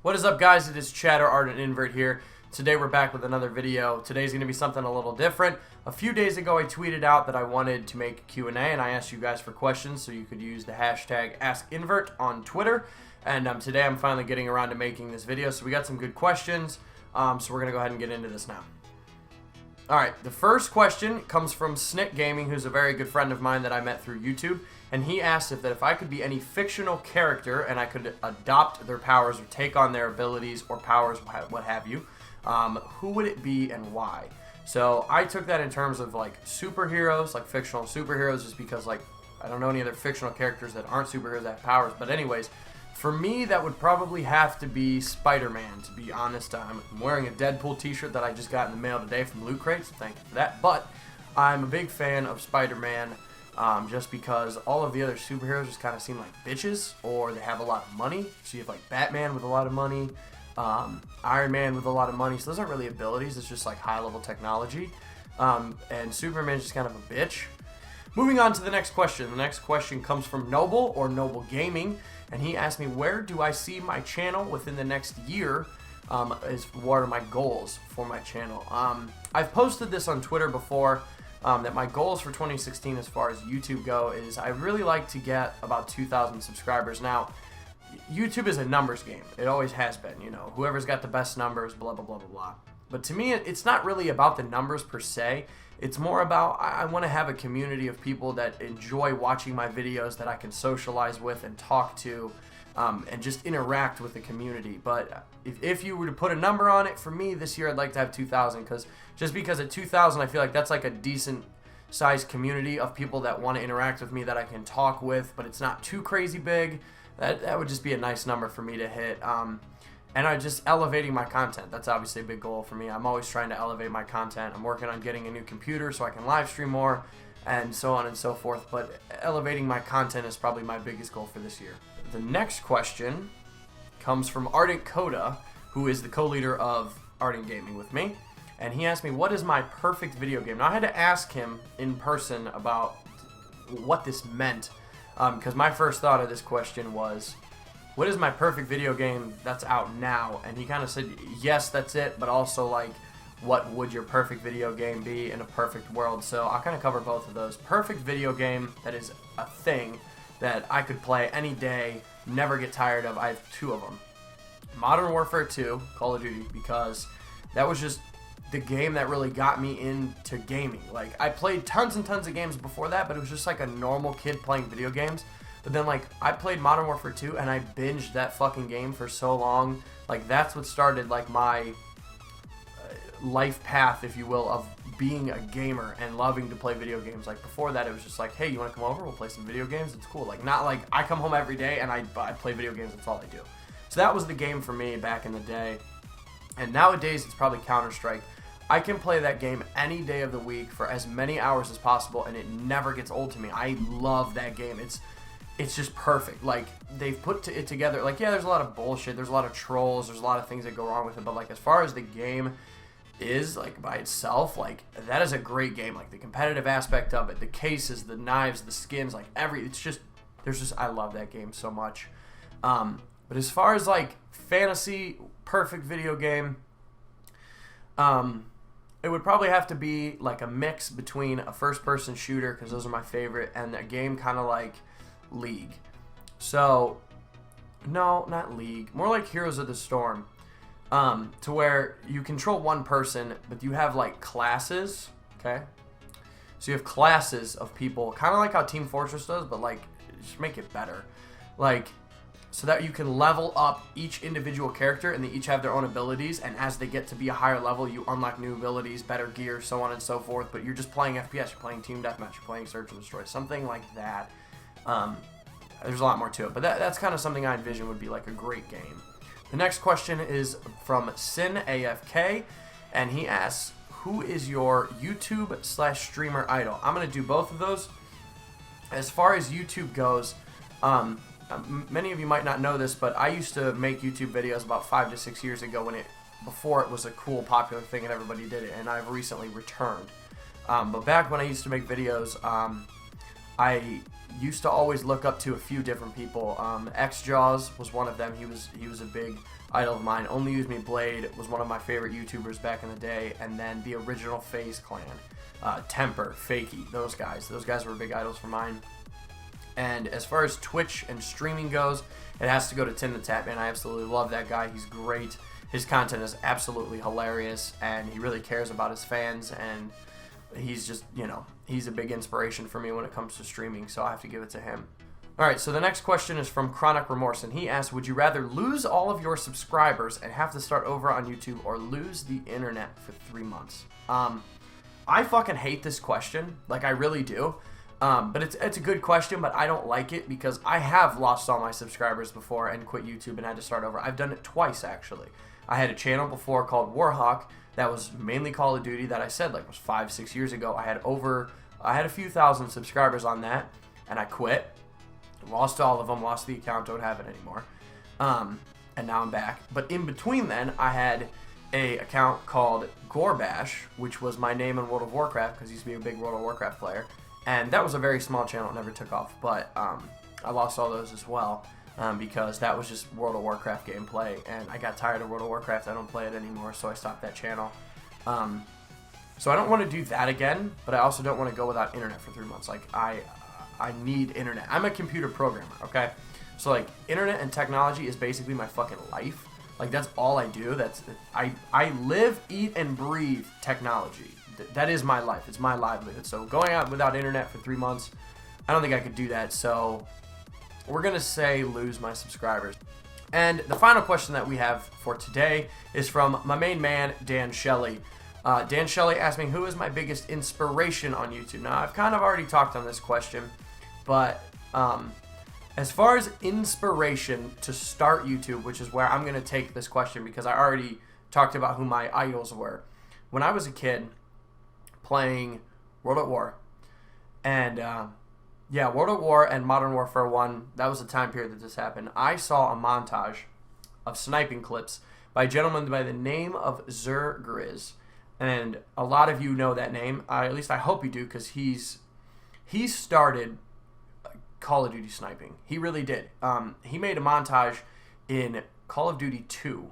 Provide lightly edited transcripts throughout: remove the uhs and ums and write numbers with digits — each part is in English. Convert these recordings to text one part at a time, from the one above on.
What is up, guys? It is Chatter, Ardent, Invert here. Today we're back with another video. Today's going to be something a little different. A few days ago I tweeted out that I wanted to make a Q&A, and I asked you guys for questions, so you could use the hashtag AskInvert on Twitter. And today I'm finally getting around to making this video, so we got some good questions. So we're going to go ahead and get into this now. Alright, the first question comes from Snick Gaming, who's a very good friend of mine that I met through YouTube. And he asked if I could be any fictional character and I could adopt their powers or take on their abilities or powers, what have you, who would it be and why? So I took that in terms of like superheroes, like fictional superheroes, just because like I don't know any other fictional characters that aren't superheroes that have powers. But anyways, for me that would probably have to be Spider-Man, to be honest. I'm wearing a Deadpool t-shirt that I just got in the mail today from Loot Crate, so thank you for that. But I'm a big fan of Spider-Man. Just because all of the other superheroes just kind of seem like bitches, or they have a lot of money. So you have like Batman with a lot of money, Iron Man with a lot of money. So those aren't really abilities, it's just like high-level technology. And Superman's just kind of a bitch. Moving on to the next question. The next question comes from Noble, or Noble Gaming, and he asked me, where do I see my channel within the next year? What are my goals for my channel? I've posted this on Twitter before. That my goals for 2016 as far as YouTube go is I really like to get about 2,000 subscribers. Now, YouTube is a numbers game. It always has been, you know. Whoever's got the best numbers, blah, blah, blah, blah, blah. But to me, it's not really about the numbers per se. It's more about I want to have a community of people that enjoy watching my videos that I can socialize with and talk to and just interact with the community. But if you were to put a number on it, for me this year I'd like to have 2,000, just because at 2,000 I feel like that's like a decent sized community of people that want to interact with me, that I can talk with, but it's not too crazy big. That would just be a nice number for me to hit. And I'm just elevating my content. That's obviously a big goal for me. I'm always trying to elevate my content. I'm working on getting a new computer so I can live stream more and so on and so forth, but elevating my content is probably my biggest goal for this year. The next question comes from Ardent Coda, who is the co-leader of Ardent Gaming with me, and he asked me, what is my perfect video game? Now I had to ask him in person about what this meant, because my first thought of this question was, what is my perfect video game that's out now? And he kind of said, yes, that's it, but also like, what would your perfect video game be in a perfect world? So I'll kind of cover both of those. Perfect video game that is a thing that I could play any day, never get tired of. I have two of them. Modern Warfare 2, Call of Duty, because that was just the game that really got me into gaming. Like, I played tons and tons of games before that, but it was just like a normal kid playing video games. But then, like, I played Modern Warfare 2, and I binged that fucking game for so long. Like, that's what started, like, my life path, if you will, of being a gamer and loving to play video games. Like, before that, it was just like, hey, you want to come over? We'll play some video games. It's cool. Like, not like I come home every day and I play video games. That's all I do. So that was the game for me back in the day. And nowadays, it's probably Counter-Strike. I can play that game any day of the week for as many hours as possible, and it never gets old to me. I love that game. It's just perfect. Like, they've put it together. Like, yeah, there's a lot of bullshit. There's a lot of trolls. There's a lot of things that go wrong with it. But, like, as far as the game is, like, by itself, like, that is a great game. Like, the competitive aspect of it, the cases, the knives, the skins, like, I love that game so much. But as far as, like, fantasy, perfect video game, it would probably have to be, like, a mix between a first-person shooter, because those are my favorite, and a game kind of like League. So, no, not League. More like Heroes of the Storm. To where you control one person, but you have like classes, okay? So you have classes of people, kind of like how Team Fortress does, but like just make it better. Like, so that you can level up each individual character, and they each have their own abilities, and as they get to be a higher level, you unlock new abilities, better gear, so on and so forth. But you're just playing FPS, you're playing Team Deathmatch, you're playing Search and Destroy, something like that. There's a lot more to it, but that's kind of something I envision would be like a great game. The next question is from Sin AFK, and he asks, who is your YouTube/streamer idol? I'm going to do both of those. As far as YouTube goes, many of you might not know this, but I used to make YouTube videos about 5 to 6 years ago before it was a cool, popular thing and everybody did it, and I've recently returned. But back when I used to make videos, I used to always look up to a few different people. XJaws was one of them. He was a big idol of mine. Only Use Me Blade was one of my favorite YouTubers back in the day, and then the original FaZe Clan, Temper, Fakey, those guys were big idols for mine. And as far as Twitch and streaming goes, it has to go to Tim the Tap Man. I absolutely love that guy. He's great. His content is absolutely hilarious, and he really cares about his fans, and he's just, you know, he's a big inspiration for me when it comes to streaming, so I have to give it to him. Alright, so the next question is from Chronic Remorse, and he asks, would you rather lose all of your subscribers and have to start over on YouTube, or lose the internet for 3 months? I fucking hate this question. Like, I really do. But it's a good question, but I don't like it because I have lost all my subscribers before and quit YouTube and had to start over. I've done it twice, actually. I had a channel before called Warhawk that was mainly Call of Duty that I said like was 5-6 years ago. I had a few thousand subscribers on that, and I quit. Lost all of them, lost the account, don't have it anymore. And now I'm back. But in between then, I had a account called Gorbash, which was my name in World of Warcraft because I used to be a big World of Warcraft player. And that was a very small channel, it never took off. But I lost all those as well because that was just World of Warcraft gameplay. And I got tired of World of Warcraft, I don't play it anymore, so I stopped that channel. So I don't want to do that again, but I also don't want to go without internet for 3 months. Like, I need internet. I'm a computer programmer, okay? So, like, internet and technology is basically my fucking life. Like, that's all I do. I live, eat, and breathe technology. That is my life. It's my livelihood. So, going out without internet for 3 months, I don't think I could do that. So, we're going to say lose my subscribers. And the final question that we have for today is from my main man, Dan Shelley. Dan Shelley asked me, who is my biggest inspiration on YouTube? Now, I've kind of already talked on this question, but as far as inspiration to start YouTube, which is where I'm going to take this question because I already talked about who my idols were. When I was a kid playing World at War, and yeah, World at War and Modern Warfare 1, that was the time period that this happened. I saw a montage of sniping clips by a gentleman by the name of Zergriz. And a lot of you know that name. At least I hope you do, because he started Call of Duty sniping. He really did. He made a montage in Call of Duty 2,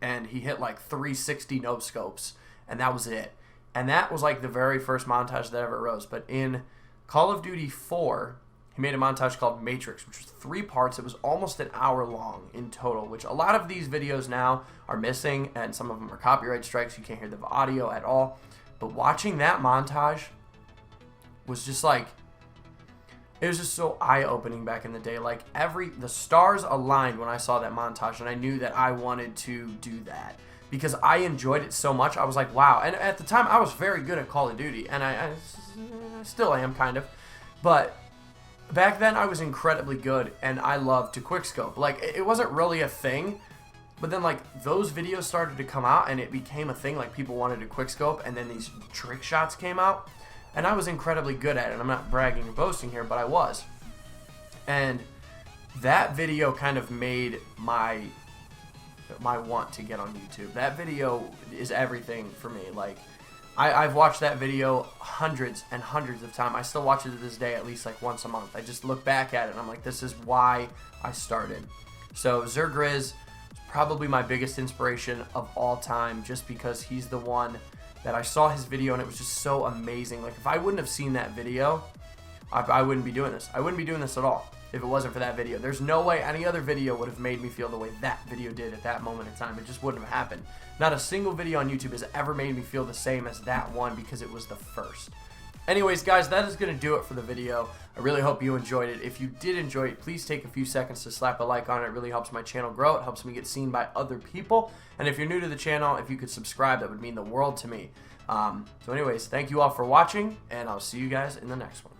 and he hit like 360 no scopes, and that was it. And that was like the very first montage that ever rose. But in Call of Duty 4, he made a montage called Matrix, which was 3 parts. It was almost an hour long in total, which a lot of these videos now are missing, and some of them are copyright strikes. You can't hear the audio at all. But watching that montage was just like, it was just so eye-opening back in the day. Like, the stars aligned when I saw that montage, and I knew that I wanted to do that because I enjoyed it so much. I was like, wow. And at the time, I was very good at Call of Duty, and I still am, kind of. But back then, I was incredibly good, and I loved to quickscope. Like, it wasn't really a thing, but then, like, those videos started to come out, and it became a thing. Like, people wanted to quickscope, and then these trick shots came out, and I was incredibly good at it. I'm not bragging or boasting here, but I was. And that video kind of made my want to get on YouTube. That video is everything for me. Like, I've watched that video hundreds and hundreds of times. I still watch it to this day at least like once a month. I just look back at it and I'm like, this is why I started. So Zergriz is probably my biggest inspiration of all time, just because he's the one that I saw his video and it was just so amazing. Like, if I wouldn't have seen that video, I wouldn't be doing this. I wouldn't be doing this at all if it wasn't for that video. There's no way any other video would have made me feel the way that video did at that moment in time. It just wouldn't have happened. Not a single video on YouTube has ever made me feel the same as that one, because it was the first. Anyways, guys, that is going to do it for the video. I really hope you enjoyed it. If you did enjoy it, please take a few seconds to slap a like on it. It really helps my channel grow. It helps me get seen by other people. And if you're new to the channel, if you could subscribe, that would mean the world to me. So anyways, thank you all for watching, and I'll see you guys in the next one.